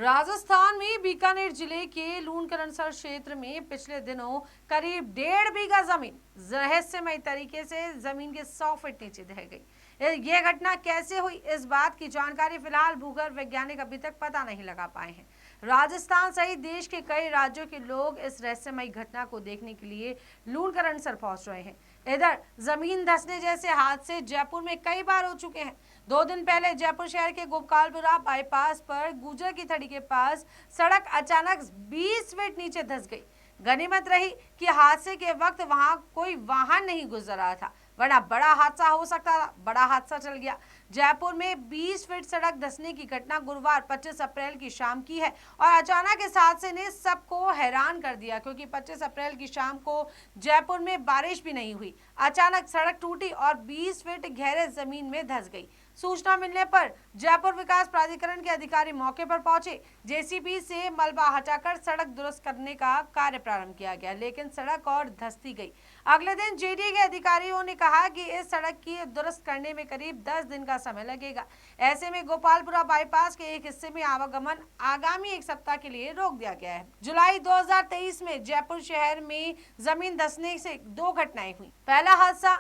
राजस्थान में बीकानेर जिले के लूणकरणसर क्षेत्र में पिछले दिनों करीब 1.5 बीघा जमीन रहस्यमय तरीके से जमीन के 100 फीट नीचे ढह गई। ये घटना कैसे हुई, इस बात की जानकारी फिलहाल भूगर्भ वैज्ञानिक अभी तक पता नहीं लगा पाए हैं। राजस्थान सहित देश के कई राज्यों के लोग इस रहस्यमय घटना को देखने के लिए लूणकरणसर पहुंच रहे हैं। इधर जमीन धंसने जैसे हादसे जयपुर में कई बार हो चुके हैं। 2 दिन पहले जयपुर शहर के गोपालपुरा बाईपास पर गुजर की थड़ी के पास सड़क अचानक 20 फीट नीचे धंस गई। गनीमत रही कि हादसे के वक्त वहां कोई वाहन नहीं गुजर रहा था, वरना बड़ा हादसा हो सकता था। बड़ा हादसा चल गया। जयपुर में 20 फीट सड़क धंसने की घटना गुरुवार 25 अप्रैल की शाम की है और अचानक इस हादसे ने सबको हैरान कर दिया, क्योंकि 25 अप्रैल की शाम को जयपुर में बारिश भी नहीं हुई। अचानक सड़क टूटी और 20 फीट गहरे जमीन में धंस गई। सूचना मिलने पर जयपुर विकास प्राधिकरण के अधिकारी मौके पर पहुंचे। जेसीबी से मलबा हटाकर सड़क दुरुस्त करने का कार्य प्रारंभ किया गया, लेकिन सड़क और धंसती गई। अगले दिन जेडीए के अधिकारियों ने कहा कि इस सड़क की दुरुस्त करने में करीब 10 दिन का समय लगेगा। ऐसे में गोपालपुरा बाईपास के एक हिस्से में आवागमन आगामी 1 सप्ताह के लिए रोक दिया गया है। जुलाई 2023 में जयपुर शहर में जमीन धंसने से 2 घटनाएं हुई। पहला हादसा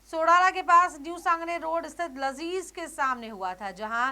सोडाला के पास न्यू सांगने रोड स्थित लजीज के सामने हुआ था, जहां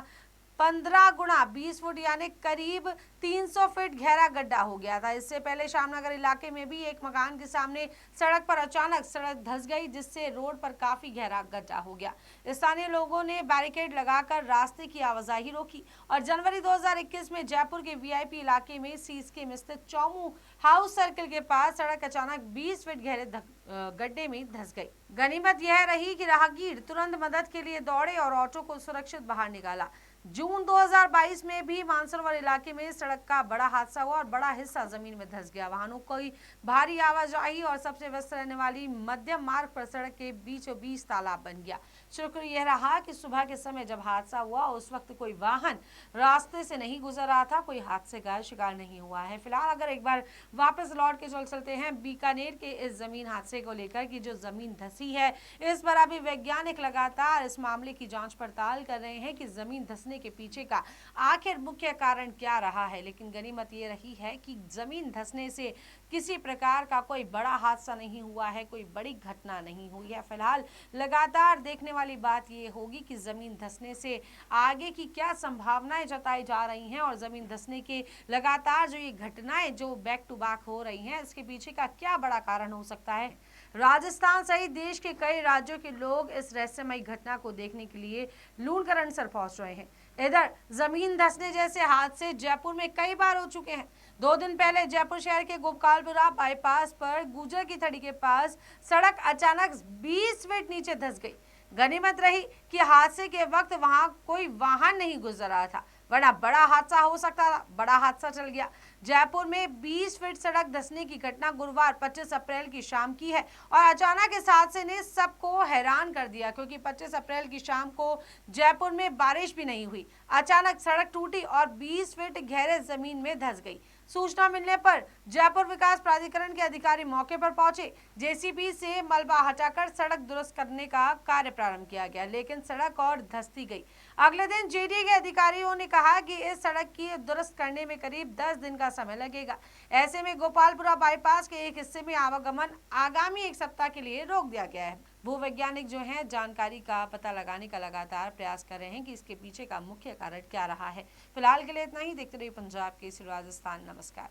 15 गुना 20 फुट यानी करीब 300 फीट गहरा गड्ढा हो गया था। इससे पहले श्यामनगर इलाके में भी एक मकान के सामने सड़क पर अचानक सड़क धंस गई, जिससे रोड पर काफी गहरा गड्ढा हो गया। स्थानीय लोगों ने बैरिकेड लगाकर रास्ते की आवाजाही रोकी और जनवरी 2021 में जयपुर के वीआईपी इलाके में सीसके में स्थित चौमू हाउस सर्किल के पास सड़क अचानक 20 फीट गहरे गड्ढे में धंस गई। गनीमत यह रही कि राहगीर तुरंत मदद के लिए दौड़े और ऑटो को सुरक्षित बाहर निकाला। जून 2022 में भी मानसरोवर इलाके में सड़क का बड़ा हादसा हुआ और बड़ा हिस्सा जमीन में धंस गया। वाहनों की भारी आवाजाही और सबसे व्यस्त रहने वाली मध्यम मार्ग पर सड़क के बीचों बीच तालाब बन गया। शुक्र यह रहा कि सुबह के समय जब हादसा हुआ उस वक्त कोई वाहन रास्ते से नहीं गुजर रहा था, कोई हादसे का शिकार नहीं हुआ है। फिलहाल अगर एक बार वापस लौट के चलते हैं बीकानेर के इस जमीन हादसे को लेकर कि जो जमीन धंसी है, इस पर अभी वैज्ञानिक लगातार इस मामले की जांच पड़ताल कर रहे हैं कि जमीन धंसने के पीछे का आखिर मुख्य कारण क्या रहा है। लेकिन गनीमत ये रही है कि जमीन धंसने से किसी प्रकार का कोई बड़ा हादसा नहीं हुआ है, कोई बड़ी घटना नहीं हुई है। फिलहाल लगातार देखने वाली बात ये होगी कि जमीन धंसने से आगे की क्या संभावनाएं जताई जा रही हैं और जमीन धंसने के लगातार जो ये घटनाएं जो बैक टू बैक हो रही हैं, इसके पीछे का क्या बड़ा कारण हो सकता है। राजस्थान सहित देश के कई राज्यों के लोग इस रहस्यमय घटना को देखने के लिए लूणकरणसर पहुंच रहे हैं। इधर जमीन धंसने जैसे हादसे जयपुर में कई बार हो चुके हैं। 2 दिन पहले जयपुर शहर के गोपालपुरा बाईपास पर गुजर की थड़ी के पास सड़क अचानक 20 फीट नीचे धंस गई। गनीमत रही कि हादसे के वक्त वहां कोई वाहन नहीं गुजर रहा था, वरना बड़ा हादसा हो सकता था। बड़ा हादसा चल गया। जयपुर में 20 फीट सड़क धंसने की घटना गुरुवार 25 अप्रैल की शाम की है और अचानक इस हादसे ने सबको हैरान कर दिया, क्योंकि 25 अप्रैल की शाम को जयपुर में बारिश भी नहीं हुई। अचानक सड़क टूटी और 20 फीट गहरे जमीन में धंस गई। सूचना मिलने पर जयपुर विकास प्राधिकरण के अधिकारी मौके पर पहुंचे। जेसीबी से मलबा हटाकर सड़क दुरुस्त करने का कार्य प्रारंभ किया गया, लेकिन सड़क और धंसती गई। अगले दिन जेडीए के अधिकारियों ने कहा कि इस सड़क की दुरुस्त करने में करीब 10 दिन का समय लगेगा। ऐसे में गोपालपुरा बाईपास के एक हिस्से में आवागमन आगामी 1 सप्ताह के लिए रोक दिया गया है। भूवैज्ञानिक जो हैं जानकारी का पता लगाने का लगातार प्रयास कर रहे हैं कि इसके पीछे का मुख्य कारण क्या रहा है। फिलहाल के लिए इतना ही। देखते रहिए पंजाब केसरी राजस्थान। नमस्कार।